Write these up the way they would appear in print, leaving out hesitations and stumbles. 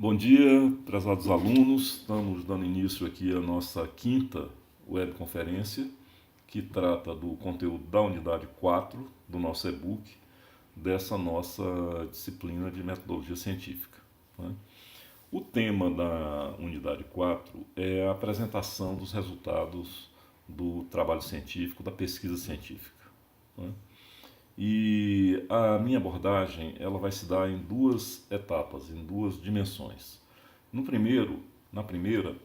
Bom dia, prezados alunos. Estamos dando início aqui à nossa quinta webconferência, que trata do conteúdo da unidade 4 do nosso e-book, dessa nossa disciplina de metodologia científica, né? O tema da unidade 4 é a apresentação dos resultados do trabalho científico, da pesquisa científica, né? E a minha abordagem ela vai se dar em duas etapas, em duas dimensões. No primeiro, na primeira,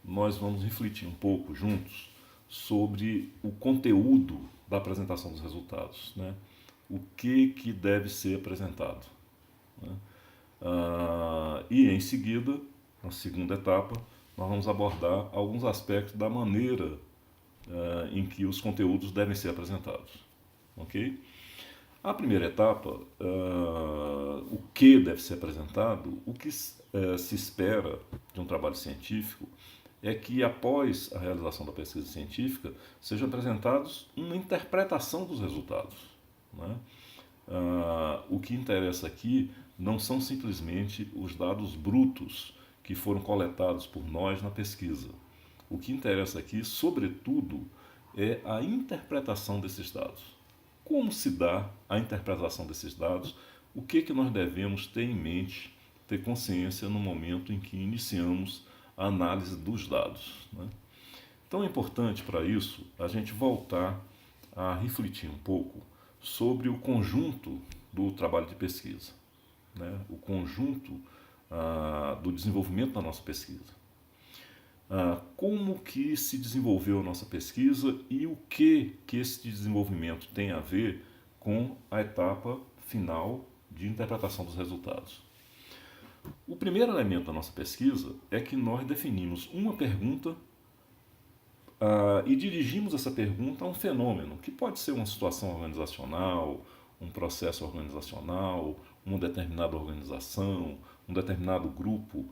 nós vamos refletir um pouco juntos sobre o conteúdo da apresentação dos resultados, né? O que deve ser apresentado, né? E em seguida, na segunda etapa, nós vamos abordar alguns aspectos da maneira em que os conteúdos devem ser apresentados, ok? A primeira etapa, o que deve ser apresentado, o que se espera de um trabalho científico é que, após a realização da pesquisa científica, sejam apresentados uma interpretação dos resultados, né? O que interessa aqui não são simplesmente os dados brutos que foram coletados por nós na pesquisa. O que interessa aqui, sobretudo, é a interpretação desses dados. Como se dá a interpretação desses dados? O que nós devemos ter em mente, ter consciência no momento em que iniciamos a análise dos dados, né? Então é importante para isso a gente voltar a refletir um pouco sobre o conjunto do trabalho de pesquisa, né? O conjunto do desenvolvimento da nossa pesquisa. Como que se desenvolveu a nossa pesquisa e o que esse desenvolvimento tem a ver com a etapa final de interpretação dos resultados. O primeiro elemento da nossa pesquisa é que nós definimos uma pergunta e dirigimos essa pergunta a um fenômeno, que pode ser uma situação organizacional, um processo organizacional, uma determinada organização, um determinado grupo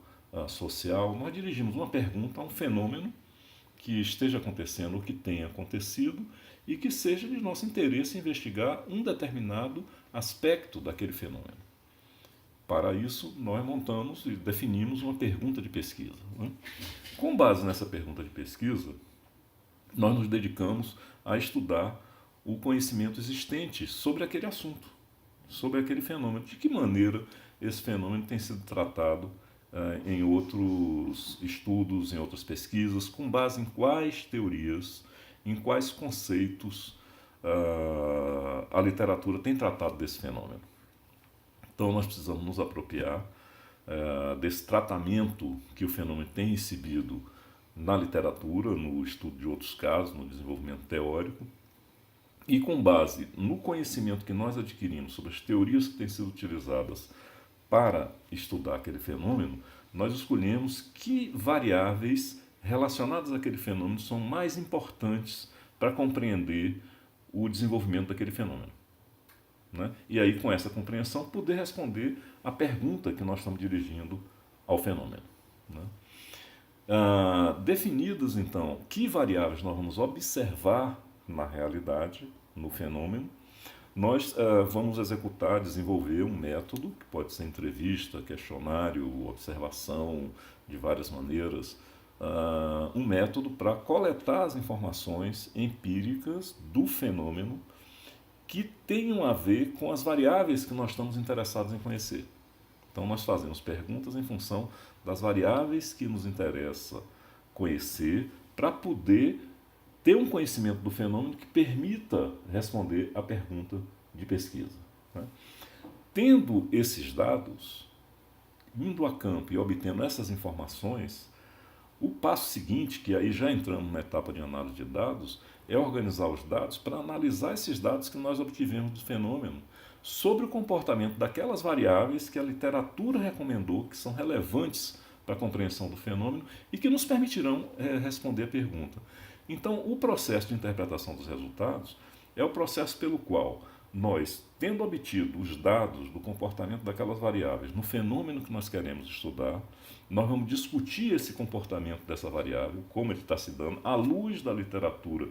social. Nós dirigimos uma pergunta a um fenômeno que esteja acontecendo ou que tenha acontecido e que seja de nosso interesse investigar um determinado aspecto daquele fenômeno. Para isso, nós montamos e definimos uma pergunta de pesquisa, né? Com base nessa pergunta de pesquisa, nós nos dedicamos a estudar o conhecimento existente sobre aquele assunto, sobre aquele fenômeno. De que maneira esse fenômeno tem sido tratado em outros estudos, em outras pesquisas, com base em quais teorias, em quais conceitos a literatura tem tratado desse fenômeno. Então nós precisamos nos apropriar desse tratamento que o fenômeno tem recebido na literatura, no estudo de outros casos, no desenvolvimento teórico, e com base no conhecimento que nós adquirimos sobre as teorias que têm sido utilizadas para estudar aquele fenômeno, nós escolhemos que variáveis relacionadas àquele fenômeno são mais importantes para compreender o desenvolvimento daquele fenômeno, né? E aí, com essa compreensão, poder responder a pergunta que nós estamos dirigindo ao fenômeno, né? Definidas, então, que variáveis nós vamos observar na realidade, no fenômeno, nós vamos executar, desenvolver um método, que pode ser entrevista, questionário, observação, de várias maneiras, um método para coletar as informações empíricas do fenômeno que tenham a ver com as variáveis que nós estamos interessados em conhecer. Então, nós fazemos perguntas em função das variáveis que nos interessa conhecer para poder ter um conhecimento do fenômeno que permita responder à pergunta de pesquisa, né? Tendo esses dados, indo a campo e obtendo essas informações, o passo seguinte, que aí já entramos na etapa de análise de dados, é organizar os dados para analisar esses dados que nós obtivemos do fenômeno sobre o comportamento daquelas variáveis que a literatura recomendou que são relevantes para a compreensão do fenômeno e que nos permitirão responder a pergunta. Então, o processo de interpretação dos resultados é o processo pelo qual nós, tendo obtido os dados do comportamento daquelas variáveis no fenômeno que nós queremos estudar, nós vamos discutir esse comportamento dessa variável, como ele está se dando, à luz da literatura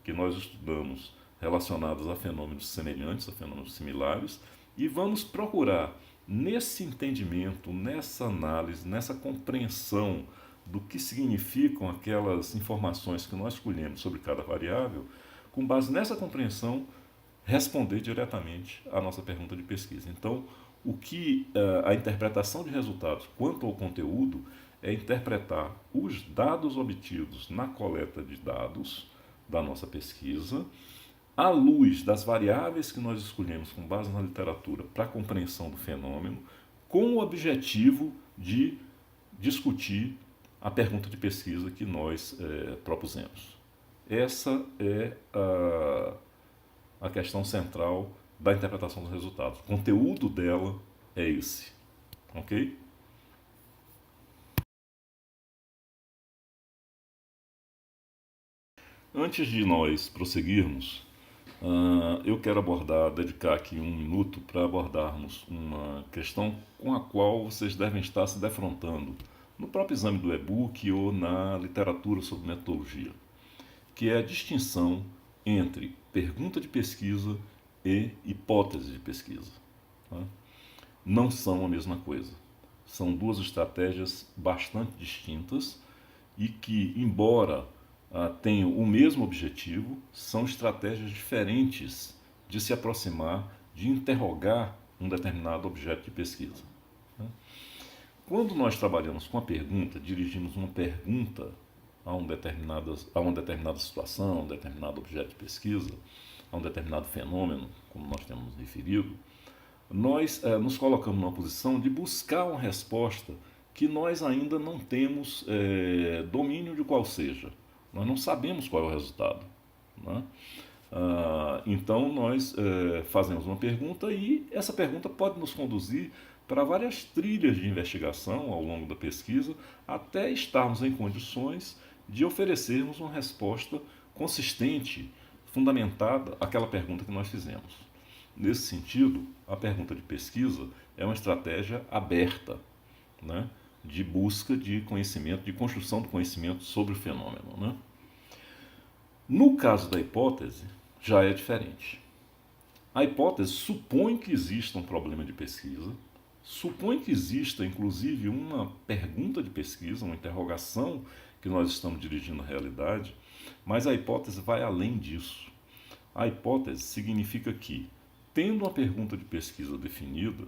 que nós estudamos relacionados a fenômenos semelhantes, a fenômenos similares, e vamos procurar, nesse entendimento, nessa análise, nessa compreensão do que significam aquelas informações que nós escolhemos sobre cada variável, com base nessa compreensão, responder diretamente à nossa pergunta de pesquisa. Então, o que a interpretação de resultados quanto ao conteúdo é interpretar os dados obtidos na coleta de dados da nossa pesquisa, à luz das variáveis que nós escolhemos com base na literatura para a compreensão do fenômeno, com o objetivo de discutir a pergunta de pesquisa que nós propusemos. Essa é a questão central da interpretação dos resultados. O conteúdo dela é esse. Ok? Antes de nós prosseguirmos, eu quero dedicar aqui um minuto para abordarmos uma questão com a qual vocês devem estar se defrontando no próprio exame do e-book ou na literatura sobre metodologia, que é a distinção entre pergunta de pesquisa e hipótese de pesquisa. Tá? Não são a mesma coisa. São duas estratégias bastante distintas e que, embora tenham o mesmo objetivo, são estratégias diferentes de se aproximar, de interrogar um determinado objeto de pesquisa. Tá? Quando nós trabalhamos com a pergunta, dirigimos uma pergunta a uma determinada situação, a um determinado objeto de pesquisa, a um determinado fenômeno, como nós temos referido, nós nos colocamos numa posição de buscar uma resposta que nós ainda não temos domínio de qual seja. Nós não sabemos qual é o resultado. Né? Então nós fazemos uma pergunta e essa pergunta pode nos conduzir para várias trilhas de investigação ao longo da pesquisa, até estarmos em condições de oferecermos uma resposta consistente, fundamentada àquela pergunta que nós fizemos. Nesse sentido, a pergunta de pesquisa é uma estratégia aberta, né, de busca de conhecimento, de construção do conhecimento sobre o fenômeno. Né? No caso da hipótese, já é diferente. A hipótese supõe que exista um problema de pesquisa, supõe que exista, inclusive, uma pergunta de pesquisa, uma interrogação que nós estamos dirigindo à realidade, mas a hipótese vai além disso. A hipótese significa que, tendo uma pergunta de pesquisa definida,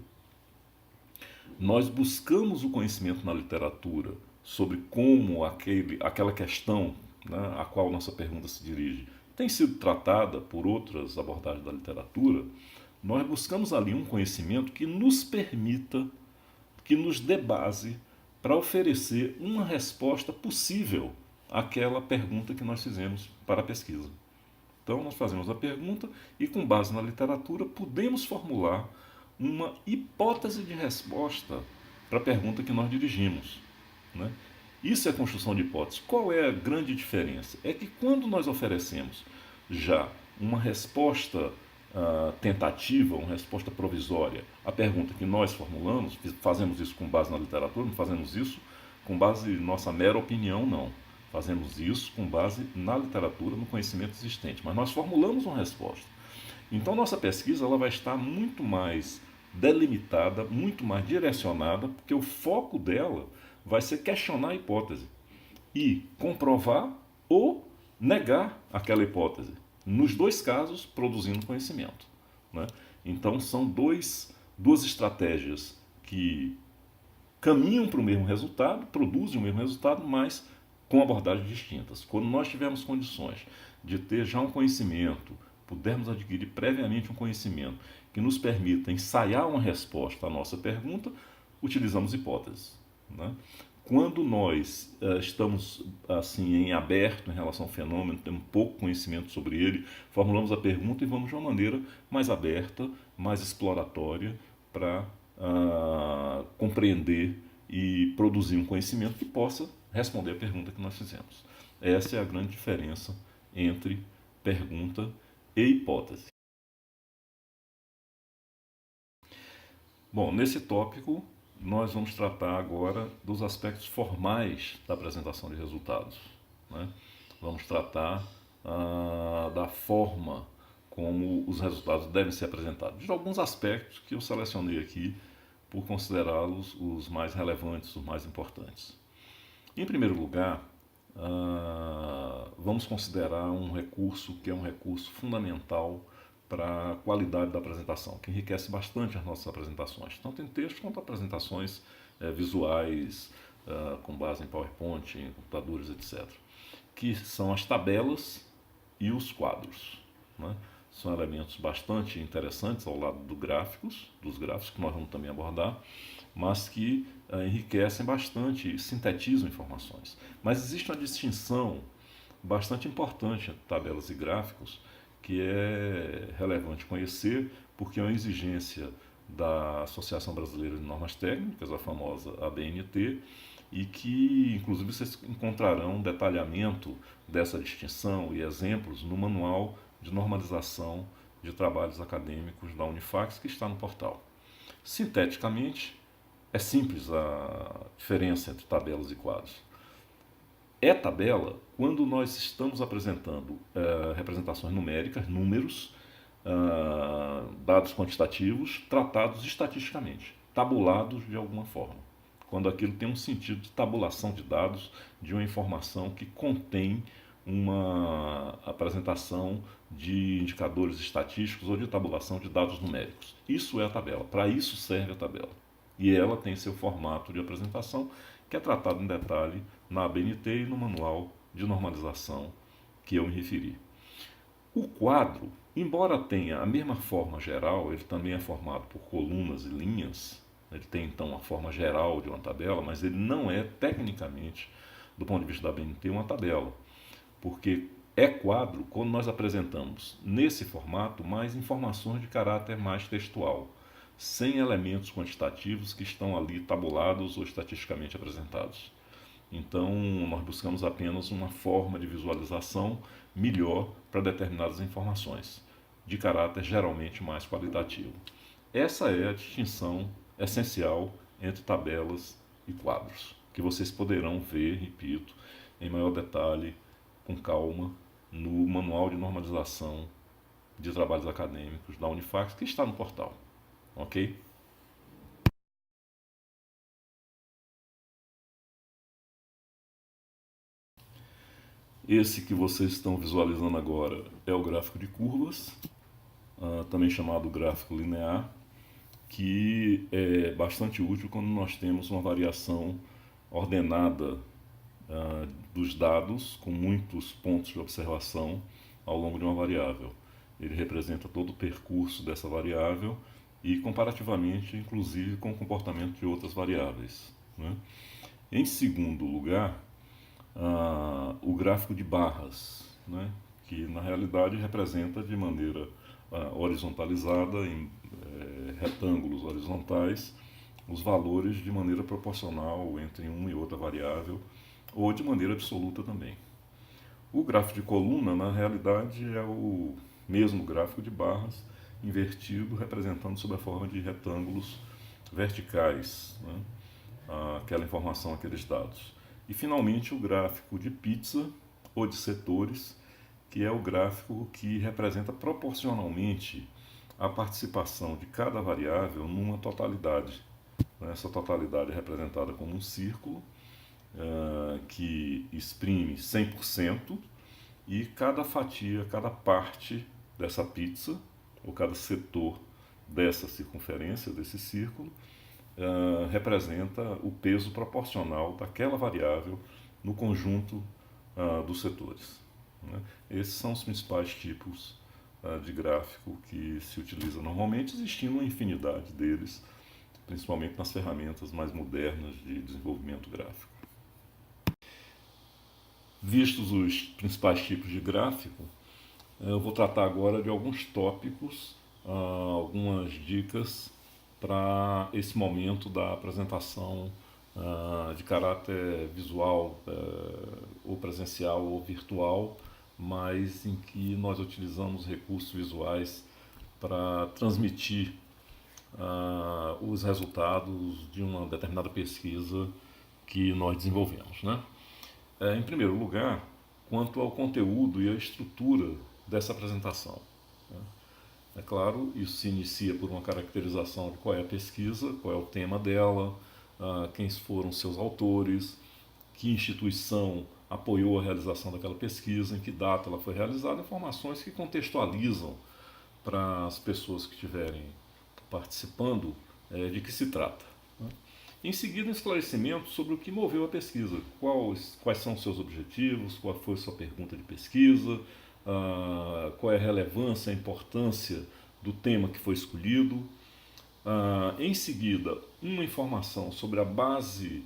nós buscamos o conhecimento na literatura sobre como aquela questão, né, a qual nossa pergunta se dirige tem sido tratada por outras abordagens da literatura. Nós buscamos ali um conhecimento que nos permita, que nos dê base para oferecer uma resposta possível àquela pergunta que nós fizemos para a pesquisa. Então, nós fazemos a pergunta e, com base na literatura, podemos formular uma hipótese de resposta para a pergunta que nós dirigimos. Né? Isso é construção de hipótese. Qual é a grande diferença? É que quando nós oferecemos já uma resposta tentativa, uma resposta provisória à pergunta que nós formulamos, fazemos isso com base na literatura, não fazemos isso com base em nossa mera opinião, não. Fazemos isso com base na literatura, no conhecimento existente, mas nós formulamos uma resposta. Então, nossa pesquisa ela vai estar muito mais delimitada, muito mais direcionada, porque o foco dela vai ser questionar a hipótese e comprovar ou negar aquela hipótese. Nos dois casos, produzindo conhecimento. Né? Então, são duas estratégias que caminham para o mesmo resultado, produzem o mesmo resultado, mas com abordagens distintas. Quando nós tivermos condições de ter já um conhecimento, pudermos adquirir previamente um conhecimento que nos permita ensaiar uma resposta à nossa pergunta, utilizamos hipóteses. Né? Quando nós estamos assim em aberto em relação ao fenômeno, temos pouco conhecimento sobre ele, formulamos a pergunta e vamos de uma maneira mais aberta, mais exploratória para compreender e produzir um conhecimento que possa responder a pergunta que nós fizemos. Essa é a grande diferença entre pergunta e hipótese. Bom, nesse tópico nós vamos tratar agora dos aspectos formais da apresentação de resultados. Né? Vamos tratar da forma como os resultados devem ser apresentados, de alguns aspectos que eu selecionei aqui por considerá-los os mais relevantes, os mais importantes. Em primeiro lugar, vamos considerar um recurso que é um recurso fundamental para a qualidade da apresentação, que enriquece bastante as nossas apresentações, tanto em texto quanto apresentações visuais, com base em PowerPoint, em computadores, etc., que são as tabelas e os quadros, né? São elementos bastante interessantes ao lado dos gráficos que nós vamos também abordar, mas que enriquecem bastante e sintetizam informações. Mas existe uma distinção bastante importante entre tabelas e gráficos que é relevante conhecer, porque é uma exigência da Associação Brasileira de Normas Técnicas, a famosa ABNT, e que, inclusive, vocês encontrarão um detalhamento dessa distinção e exemplos no Manual de Normalização de Trabalhos Acadêmicos da Unifax, que está no portal. Sinteticamente, é simples a diferença entre tabelas e quadros. É tabela quando nós estamos apresentando representações numéricas, números, dados quantitativos, tratados estatisticamente, tabulados de alguma forma. Quando aquilo tem um sentido de tabulação de dados, de uma informação que contém uma apresentação de indicadores estatísticos ou de tabulação de dados numéricos. Isso é a tabela, para isso serve a tabela. E ela tem seu formato de apresentação, que é tratado em detalhe na ABNT e no Manual de Normalização que eu me referi. O quadro, embora tenha a mesma forma geral, ele também é formado por colunas e linhas, ele tem então a forma geral de uma tabela, mas ele não é tecnicamente, do ponto de vista da ABNT, uma tabela, porque é quadro quando nós apresentamos nesse formato mais informações de caráter mais textual, sem elementos quantitativos que estão ali tabulados ou estatisticamente apresentados. Então, nós buscamos apenas uma forma de visualização melhor para determinadas informações, de caráter geralmente mais qualitativo. Essa é a distinção essencial entre tabelas e quadros, que vocês poderão ver, repito, em maior detalhe, com calma, no Manual de Normalização de Trabalhos Acadêmicos da Unifax, que está no portal. Ok? Esse que vocês estão visualizando agora é o gráfico de curvas, também chamado gráfico linear, que é bastante útil quando nós temos uma variação ordenada dos dados, com muitos pontos de observação ao longo de uma variável. Ele representa todo o percurso dessa variável e comparativamente, inclusive, com o comportamento de outras variáveis, né? Em segundo lugar, o gráfico de barras, né? Que na realidade representa de maneira horizontalizada, em retângulos horizontais, os valores de maneira proporcional entre uma e outra variável, ou de maneira absoluta também. O gráfico de coluna, na realidade, é o mesmo gráfico de barras, invertido, representando sob a forma de retângulos verticais, né? Aquela informação, aqueles dados. E, finalmente, o gráfico de pizza, ou de setores, que é o gráfico que representa proporcionalmente a participação de cada variável numa totalidade. Essa totalidade é representada como um círculo, que exprime 100%, e cada fatia, cada parte dessa pizza, ou cada setor dessa circunferência, desse círculo, representa o peso proporcional daquela variável no conjunto dos setores, né? Esses são os principais tipos de gráfico que se utiliza normalmente, existindo uma infinidade deles, principalmente nas ferramentas mais modernas de desenvolvimento gráfico. Vistos os principais tipos de gráfico, eu vou tratar agora de alguns tópicos, algumas dicas para esse momento da apresentação de caráter visual, ou presencial ou virtual, mas em que nós utilizamos recursos visuais para transmitir os resultados de uma determinada pesquisa que nós desenvolvemos, né? Em primeiro lugar, quanto ao conteúdo e à estrutura dessa apresentação, né? É claro, isso se inicia por uma caracterização de qual é a pesquisa, qual é o tema dela, quem foram seus autores, que instituição apoiou a realização daquela pesquisa, em que data ela foi realizada, informações que contextualizam para as pessoas que estiverem participando de que se trata. Né? Em seguida, um esclarecimento sobre o que moveu a pesquisa, quais são os seus objetivos, qual foi a sua pergunta de pesquisa, qual é a relevância, a importância do tema que foi escolhido. Em seguida, uma informação sobre a base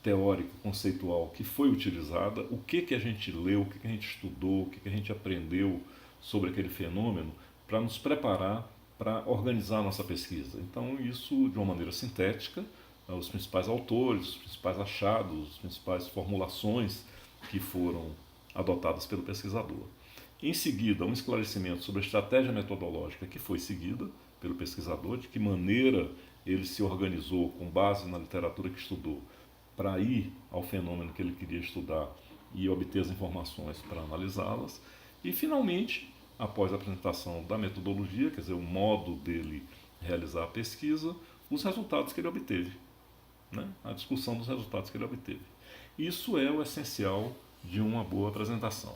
teórica, conceitual que foi utilizada, o que a gente leu, o que a gente estudou, o que a gente aprendeu sobre aquele fenômeno, para nos preparar para organizar a nossa pesquisa. Então, isso de uma maneira sintética, os principais autores, os principais achados, as principais formulações que foram adotadas pelo pesquisador. Em seguida, um esclarecimento sobre a estratégia metodológica que foi seguida pelo pesquisador, de que maneira ele se organizou com base na literatura que estudou para ir ao fenômeno que ele queria estudar e obter as informações para analisá-las. E, finalmente, após a apresentação da metodologia, quer dizer, o modo dele realizar a pesquisa, os resultados que ele obteve, né? A discussão dos resultados que ele obteve. Isso é o essencial de uma boa apresentação.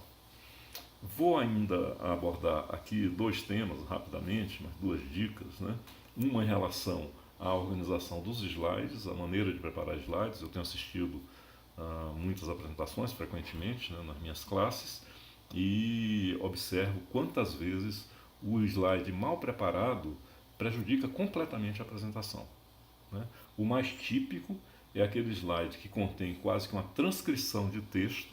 Vou ainda abordar aqui dois temas rapidamente, mas duas dicas, né? Uma em relação à organização dos slides, a maneira de preparar slides. Eu tenho assistido muitas apresentações frequentemente, né, nas minhas classes, e observo quantas vezes o slide mal preparado prejudica completamente a apresentação. Né? O mais típico é aquele slide que contém quase que uma transcrição de texto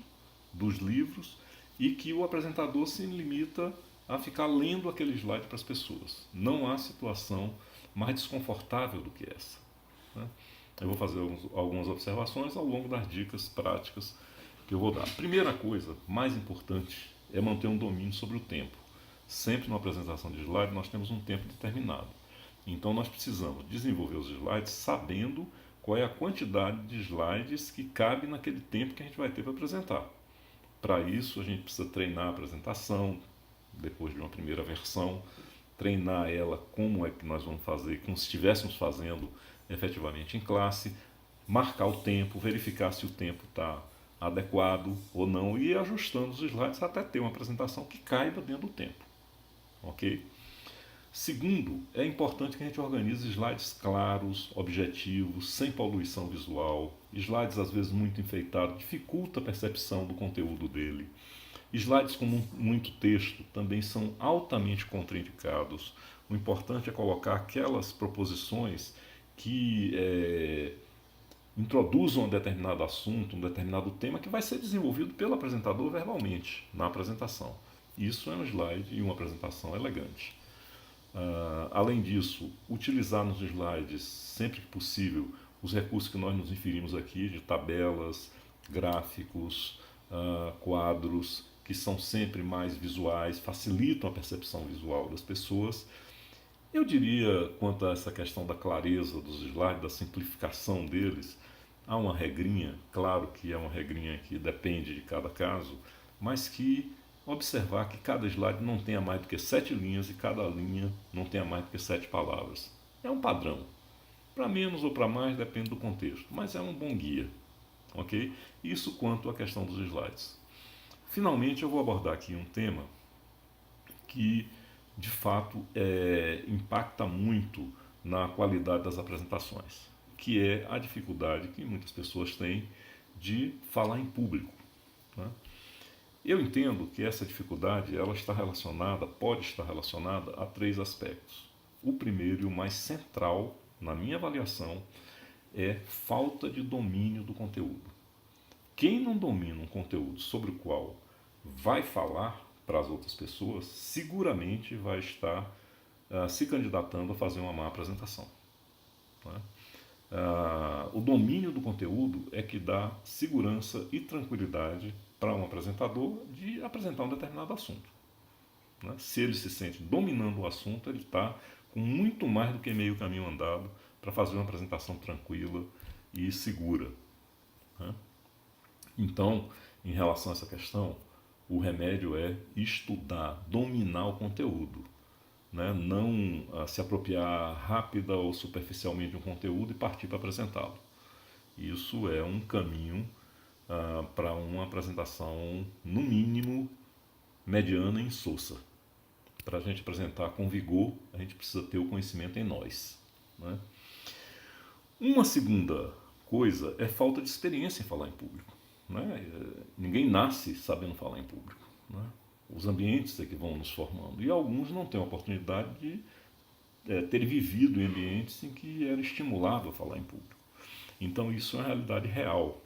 dos livros e que o apresentador se limita a ficar lendo aquele slide para as pessoas. Não há situação mais desconfortável do que essa. Né? Eu vou fazer algumas observações ao longo das dicas práticas que eu vou dar. Primeira coisa, mais importante, é manter um domínio sobre o tempo. Sempre na apresentação de slide nós temos um tempo determinado. Então nós precisamos desenvolver os slides sabendo qual é a quantidade de slides que cabe naquele tempo que a gente vai ter para apresentar. Para isso a gente precisa treinar a apresentação, depois de uma primeira versão, treinar ela como é que nós vamos fazer, como se estivéssemos fazendo efetivamente em classe, marcar o tempo, verificar se o tempo está adequado ou não e ir ajustando os slides até ter uma apresentação que caiba dentro do tempo. Ok? Segundo, é importante que a gente organize slides claros, objetivos, sem poluição visual. Slides às vezes muito enfeitados dificulta a percepção do conteúdo dele. Slides com muito texto também são altamente contraindicados. O importante é colocar aquelas proposições que introduzam um determinado assunto, um determinado tema que vai ser desenvolvido pelo apresentador verbalmente na apresentação. Isso é um slide e uma apresentação elegante. Além disso, utilizar nos slides, sempre que possível, os recursos que nós nos referimos aqui, de tabelas, gráficos, quadros, que são sempre mais visuais, facilitam a percepção visual das pessoas. Eu diria, quanto a essa questão da clareza dos slides, da simplificação deles, há uma regrinha, claro que é uma regrinha que depende de cada caso, mas que observar que cada slide não tenha mais do que 7 linhas e cada linha não tenha mais do que 7 palavras. É um padrão. Para menos ou para mais depende do contexto, mas é um bom guia. Ok? Isso quanto à questão dos slides. Finalmente eu vou abordar aqui um tema que de fato impacta muito na qualidade das apresentações, que é a dificuldade que muitas pessoas têm de falar em público. Né? Eu entendo que essa dificuldade ela pode estar relacionada a 3 aspectos. O primeiro e o mais central, na minha avaliação, é falta de domínio do conteúdo. Quem não domina um conteúdo sobre o qual vai falar para as outras pessoas, seguramente vai estar se candidatando a fazer uma má apresentação. Né? O domínio do conteúdo é que dá segurança e tranquilidade para um apresentador de apresentar um determinado assunto. Né? Se ele se sente dominando o assunto, ele está com muito mais do que meio caminho andado para fazer uma apresentação tranquila e segura. Né? Então, em relação a essa questão, o remédio é estudar, dominar o conteúdo. né? Não se apropriar rápida ou superficialmente de um conteúdo e partir para apresentá-lo. Isso é um caminho para uma apresentação, no mínimo, mediana e insossa. Para a gente apresentar com vigor, a gente precisa ter o conhecimento em nós, né? Uma segunda coisa é falta de experiência em falar em público, né? Ninguém nasce sabendo falar em público, né? Os ambientes é que vão nos formando. E alguns não têm a oportunidade de ter vivido em ambientes em que era estimulável falar em público. Então isso é uma realidade real.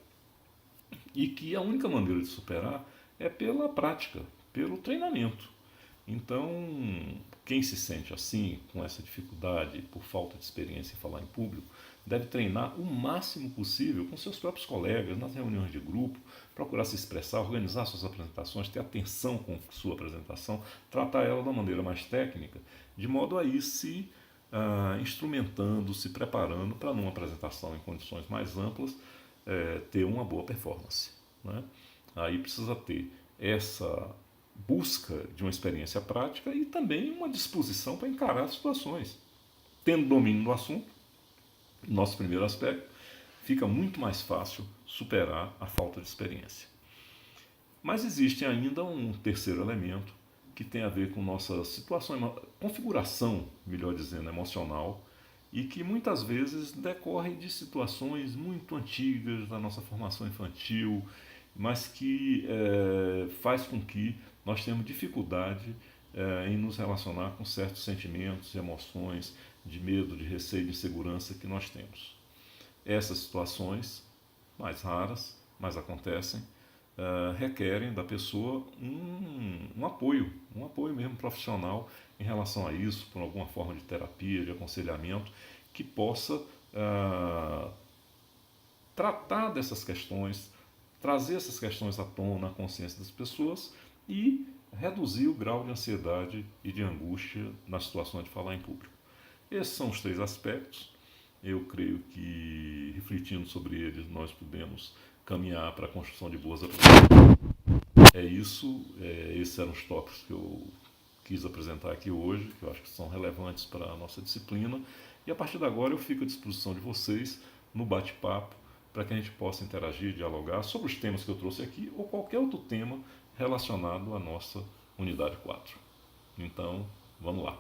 E que a única maneira de superar é pela prática, pelo treinamento. Então, quem se sente assim, com essa dificuldade, por falta de experiência em falar em público, deve treinar o máximo possível com seus próprios colegas, nas reuniões de grupo, procurar se expressar, organizar suas apresentações, ter atenção com sua apresentação, tratar ela da maneira mais técnica, de modo a ir se instrumentando, se preparando para, numa apresentação em condições mais amplas, ter uma boa performance, né? Aí precisa ter essa busca de uma experiência prática e também uma disposição para encarar as situações. Tendo domínio do assunto, nosso primeiro aspecto, fica muito mais fácil superar a falta de experiência. Mas existe ainda um terceiro elemento que tem a ver com nossa situação, configuração, melhor dizendo, emocional, e que muitas vezes decorre de situações muito antigas da nossa formação infantil, mas que faz com que nós tenhamos dificuldade em nos relacionar com certos sentimentos, emoções de medo, de receio, de insegurança que nós temos. Essas situações, mais raras, mas acontecem, requerem da pessoa um apoio mesmo profissional em relação a isso, por alguma forma de terapia, de aconselhamento, que possa tratar dessas questões, trazer essas questões à tona, à consciência das pessoas e reduzir o grau de ansiedade e de angústia na situação de falar em público. Esses são os 3 aspectos. Eu creio que, refletindo sobre eles, nós podemos caminhar para a construção de boas apresentações. É isso, esses eram os tópicos que eu quis apresentar aqui hoje, que eu acho que são relevantes para a nossa disciplina. E a partir de agora eu fico à disposição de vocês no bate-papo, para que a gente possa interagir, dialogar sobre os temas que eu trouxe aqui ou qualquer outro tema relacionado à nossa unidade 4. Então, vamos lá.